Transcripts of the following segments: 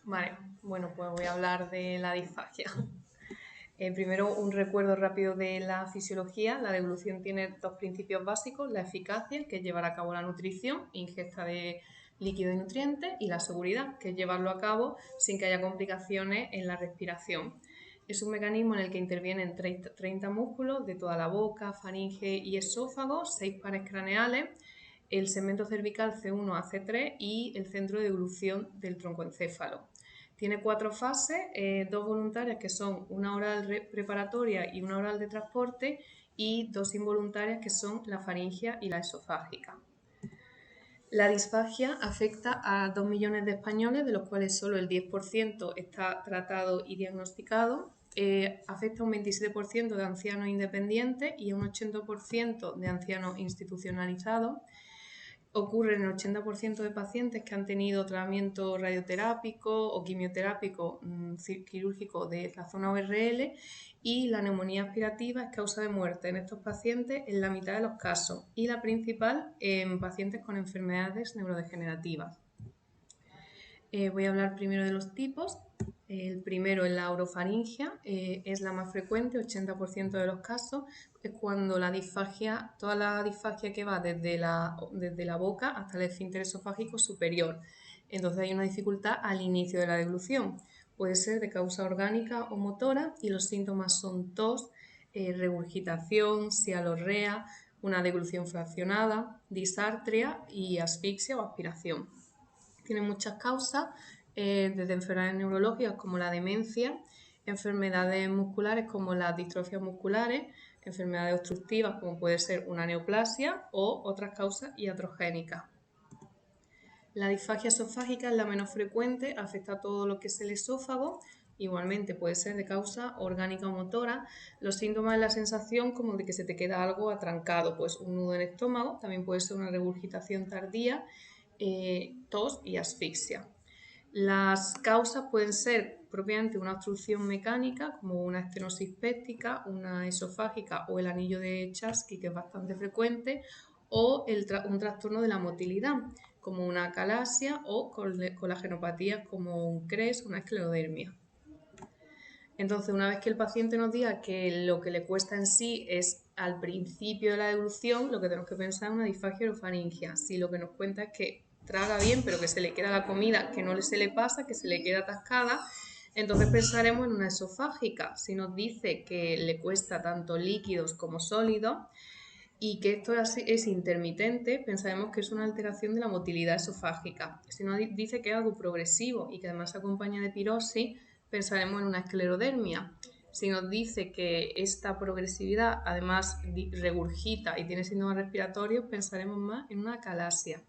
Vale, bueno, pues voy a hablar de la disfagia. Primero, un recuerdo rápido de la fisiología. La devolución tiene dos principios básicos: la eficacia, que es llevar a cabo la nutrición, ingesta de líquido y nutrientes, y la seguridad, que es llevarlo a cabo sin que haya complicaciones en la respiración. Es un mecanismo en el que intervienen 30 músculos de toda la boca, faringe y esófago, 6 pares craneales, el segmento cervical C1 a C3 y el centro de devolución del troncoencéfalo. Tiene 4 fases, 2 voluntarias, que son una oral preparatoria y una oral de transporte, y 2 involuntarias, que son la faringia y la esofágica. La disfagia afecta a 2 millones de españoles, de los cuales solo el 10% está tratado y diagnosticado. Afecta a un 27% de ancianos independientes y a un 80% de ancianos institucionalizados. Ocurre en el 80% de pacientes que han tenido tratamiento radioterápico o quimioterápico quirúrgico de la zona ORL, y la neumonía aspirativa es causa de muerte en estos pacientes en la mitad de los casos, y la principal en pacientes con enfermedades neurodegenerativas. Voy a hablar primero de los tipos. El primero es la orofaringia, es la más frecuente, 80% de los casos. Es cuando la disfagia, toda la disfagia que va desde la boca hasta el esfínter esofágico superior. Entonces hay una dificultad al inicio de la deglución. Puede ser de causa orgánica o motora, y los síntomas son tos, regurgitación, sialorrea, una deglución fraccionada, disartria y asfixia o aspiración. Tiene muchas causas, desde enfermedades neurológicas como la demencia, enfermedades musculares como las distrofias musculares, enfermedades obstructivas como puede ser una neoplasia, o otras causas iatrogénicas. La disfagia esofágica es la menos frecuente, afecta a todo lo que es el esófago. Igualmente puede ser de causa orgánica o motora. Los síntomas es la sensación como de que se te queda algo atrancado, pues un nudo en el estómago, también puede ser una regurgitación tardía, tos y asfixia. Las causas pueden ser propiamente una obstrucción mecánica, como una estenosis péptica, una esofágica o el anillo de Charsky, que es bastante frecuente, o un trastorno de la motilidad, como una acalasia, o colagenopatías como un CRES, una esclerodermia. Entonces, una vez que el paciente nos diga que lo que le cuesta en sí es al principio de la deglución, lo que tenemos que pensar es una disfagia orofaringia. Si lo que nos cuenta es que traga bien, pero que se le queda la comida, que no se le pasa, que se le queda atascada, entonces pensaremos en una esofágica. Si nos dice que le cuesta tanto líquidos como sólidos y que esto es intermitente, pensaremos que es una alteración de la motilidad esofágica. Si nos dice que es algo progresivo y que además se acompaña de pirosis, pensaremos en una esclerodermia. Si nos dice que esta progresividad además regurgita y tiene síntomas respiratorios, pensaremos más en una acalasia.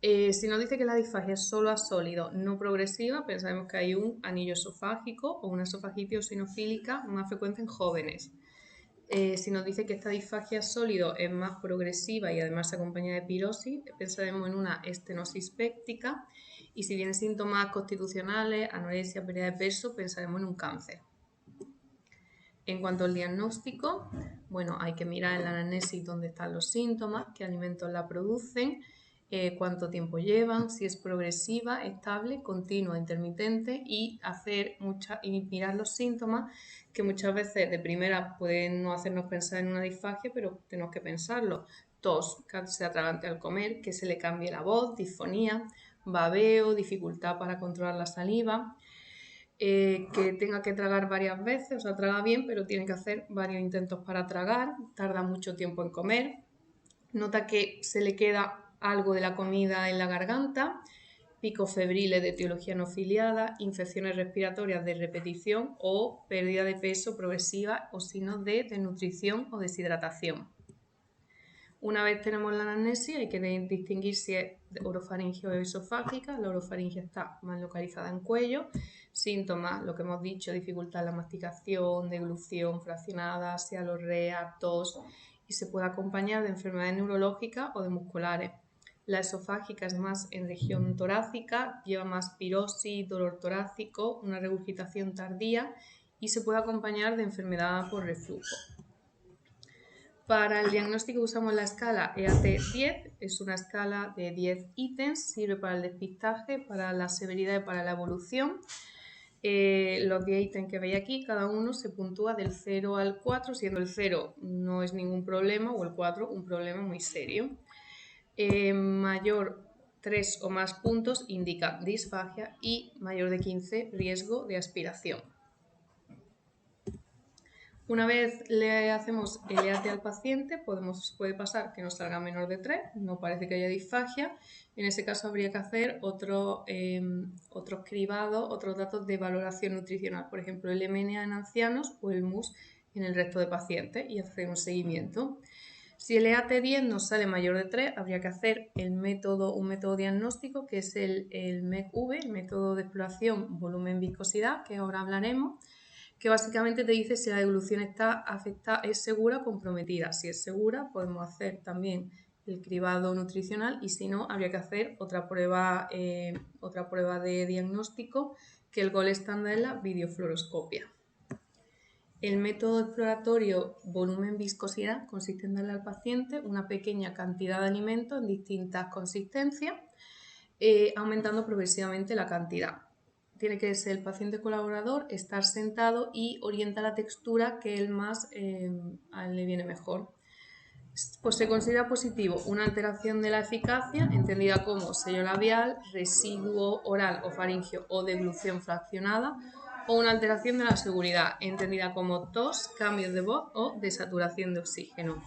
Si nos dice que la disfagia es solo a sólido, no progresiva, pensaremos que hay un anillo esofágico o una esofagitis eosinofílica, más frecuente en jóvenes. Si nos dice que esta disfagia sólido es más progresiva y además se acompaña de pirosis, pensaremos en una estenosis péptica. Y si tiene síntomas constitucionales, anorexia, pérdida de peso, pensaremos en un cáncer. En cuanto al diagnóstico, bueno, hay que mirar en la anamnesis dónde están los síntomas, qué alimentos la producen, cuánto tiempo llevan, si es progresiva, estable, continua, intermitente, y mirar los síntomas, que muchas veces de primera pueden no hacernos pensar en una disfagia, pero tenemos que pensarlo. Tos, que se atragante al comer, que se le cambie la voz, disfonía, babeo, dificultad para controlar la saliva, que tenga que tragar varias veces, o sea, traga bien, pero tiene que hacer varios intentos para tragar, tarda mucho tiempo en comer, nota que se le queda algo de la comida en la garganta, picos febriles de etiología no filiada, infecciones respiratorias de repetición o pérdida de peso progresiva o signos de desnutrición o deshidratación. Una vez tenemos la anamnesis, hay que distinguir si es orofaringia o esofágica. La orofaringia está más localizada en cuello. Síntomas, lo que hemos dicho: dificultad en la masticación, deglución fraccionada, sialorrea, tos, y se puede acompañar de enfermedades neurológicas o de musculares. La esofágica es más en región torácica, lleva más pirosis, dolor torácico, una regurgitación tardía, y se puede acompañar de enfermedad por reflujo. Para el diagnóstico usamos la escala EAT-10, es una escala de 10 ítems, sirve para el despistaje, para la severidad y para la evolución. Los 10 ítems que veis aquí, cada uno se puntúa del 0 al 4, siendo el 0 no es ningún problema o el 4 un problema muy serio. Mayor 3 o más puntos indica disfagia y mayor de 15 riesgo de aspiración. Una vez le hacemos el EAT al paciente, puede pasar que nos salga menor de 3, no parece que haya disfagia. En ese caso habría que hacer otros cribados, otros datos de valoración nutricional, por ejemplo el MNA en ancianos o el MUS en el resto de pacientes y hacer un seguimiento. Si el EAT-10 nos sale mayor de 3, habría que hacer un método diagnóstico que es el MEC-V, el método de exploración volumen-viscosidad, que ahora hablaremos, que básicamente te dice si la devolución está afectada, es segura o comprometida. Si es segura, podemos hacer también el cribado nutricional y si no, habría que hacer otra prueba de diagnóstico, que el gold estándar es la videofluoroscopia. El método exploratorio volumen-viscosidad consiste en darle al paciente una pequeña cantidad de alimento en distintas consistencias, aumentando progresivamente la cantidad. Tiene que ser el paciente colaborador, estar sentado y orienta la textura que él más a él le viene mejor. Pues se considera positivo una alteración de la eficacia, entendida como sello labial, residuo oral o faríngeo o deglución fraccionada, o una alteración de la seguridad, entendida como tos, cambios de voz o desaturación de oxígeno.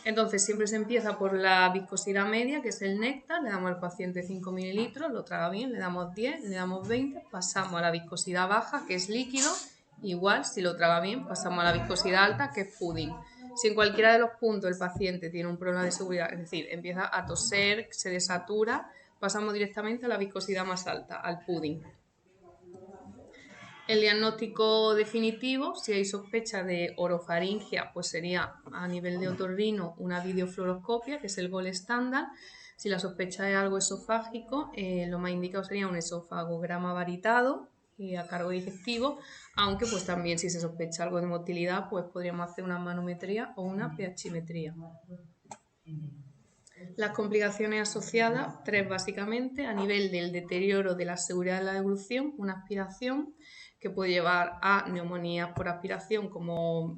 Entonces siempre se empieza por la viscosidad media, que es el néctar, le damos al paciente 5 mililitros, lo traga bien, le damos 10, le damos 20, pasamos a la viscosidad baja, que es líquido, igual si lo traga bien, pasamos a la viscosidad alta, que es pudding. Si en cualquiera de los puntos el paciente tiene un problema de seguridad, es decir, empieza a toser, se desatura, pasamos directamente a la viscosidad más alta, al pudding. El diagnóstico definitivo, si hay sospecha de orofaringia, pues sería a nivel de otorrino una videofluoroscopia, que es el gold estándar. Si la sospecha es algo esofágico, lo más indicado sería un esofagograma varitado a cargo digestivo, aunque pues también si se sospecha algo de motilidad, pues podríamos hacer una manometría o una pHmetría. Las complicaciones asociadas, 3 básicamente, a nivel del deterioro de la seguridad de la devolución, una aspiración que puede llevar a neumonías por aspiración como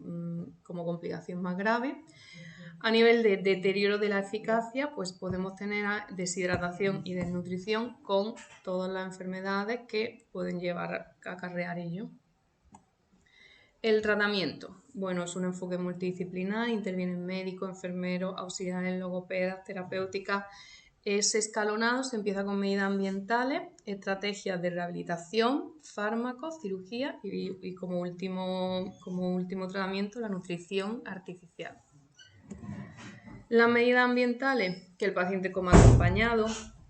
complicación más grave. A nivel de deterioro de la eficacia, pues podemos tener deshidratación y desnutrición con todas las enfermedades que pueden llevar a acarrear ello. El tratamiento, bueno, es un enfoque multidisciplinar, intervienen médicos, enfermeros, auxiliares, logopedas, terapéuticas. Es escalonado, se empieza con medidas ambientales, estrategias de rehabilitación, fármacos, cirugía y como último tratamiento la nutrición artificial. Las medidas ambientales, que el paciente coma acompañado,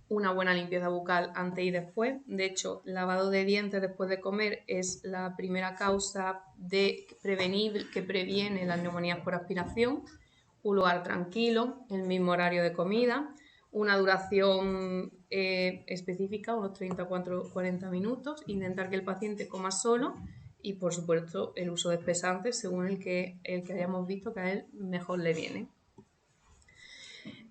una buena limpieza bucal antes y después. De hecho, lavado de dientes después de comer es la primera causa que previene las neumonías por aspiración. Un lugar tranquilo, el mismo horario de comida, una duración específica, unos 30 o 40 minutos, intentar que el paciente coma solo y, por supuesto, el uso de espesantes según el que hayamos visto que a él mejor le viene.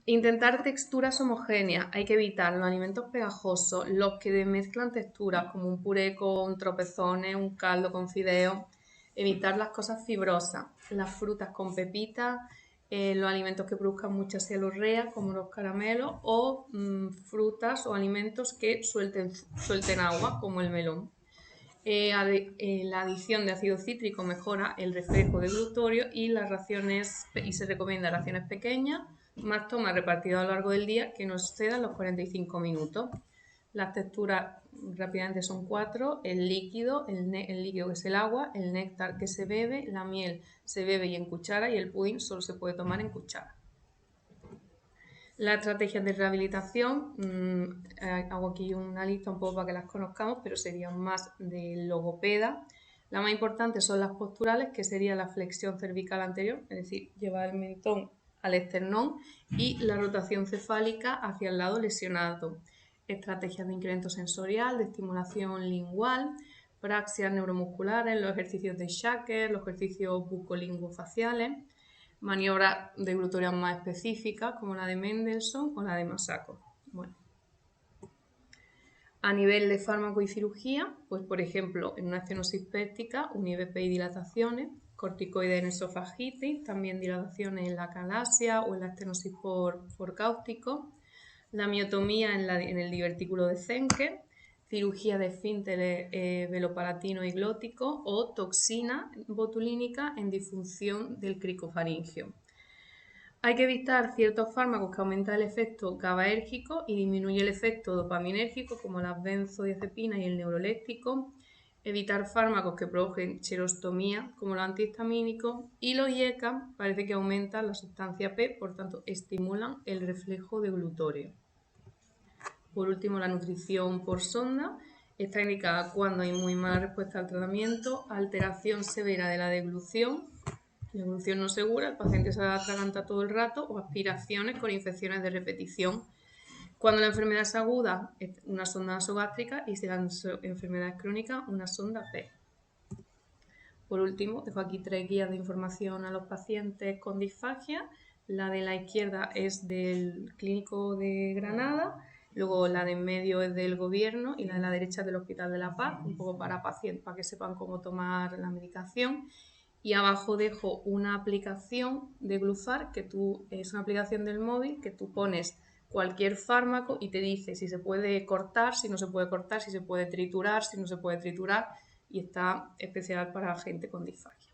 Intentar texturas homogéneas, hay que evitar los alimentos pegajosos, los que mezclan texturas como un puré con tropezones, un caldo con fideos, evitar las cosas fibrosas, las frutas con pepitas, los alimentos que produzcan mucha celorrea como los caramelos o frutas o alimentos que suelten agua como el melón. La adición de ácido cítrico mejora el reflejo de glutorio y se recomienda raciones pequeñas, más tomas repartidas a lo largo del día que no excedan los 45 minutos. Las texturas rápidamente son 4, el líquido que es el agua, el néctar que se bebe, la miel se bebe y en cuchara y el pudding solo se puede tomar en cuchara. Las estrategias de rehabilitación, hago aquí una lista un poco para que las conozcamos, pero serían más de logopeda. La más importante son las posturales, que sería la flexión cervical anterior, es decir, llevar el mentón al esternón y la rotación cefálica hacia el lado lesionado. Estrategias de incremento sensorial, de estimulación lingual, praxias neuromusculares, los ejercicios de Shaker, los ejercicios bucolinguofaciales. maniobras deglutorias más específicas como la de Mendelssohn o la de Masako. Bueno. A nivel de fármaco y cirugía, pues por ejemplo, en una estenosis péptica, un IVP y dilataciones, corticoides en esofagitis, también dilataciones en la calasia o en la estenosis por cáustico, la miotomía en el divertículo de Zenker, cirugía de esfínteres velopalatino y glótico o toxina botulínica en disfunción del cricofaringio. Hay que evitar ciertos fármacos que aumentan el efecto GABAérgico y disminuye el efecto dopaminérgico, como las benzodiazepinas y el neuroléctico. Evitar fármacos que provoquen xerostomía, como los antihistamínicos. Y los IECA parece que aumentan la sustancia P, por tanto estimulan el reflejo deglutóreo. Por último, la nutrición por sonda está indicada cuando hay muy mala respuesta al tratamiento, alteración severa de la deglución no segura, el paciente se atraganta todo el rato o aspiraciones con infecciones de repetición. Cuando la enfermedad es aguda, una sonda nasogástrica y si la enfermedad es crónica, una sonda P. Por último, dejo aquí 3 guías de información a los pacientes con disfagia. La de la izquierda es del Clínico de Granada, luego la de en medio es del Gobierno y la de la derecha es del Hospital de la Paz, un poco para pacientes, para que sepan cómo tomar la medicación. Y abajo dejo una aplicación de Glufar, es una aplicación del móvil que tú pones cualquier fármaco y te dice si se puede cortar, si no se puede cortar, si se puede triturar, si no se puede triturar, y está especial para gente con disfagia.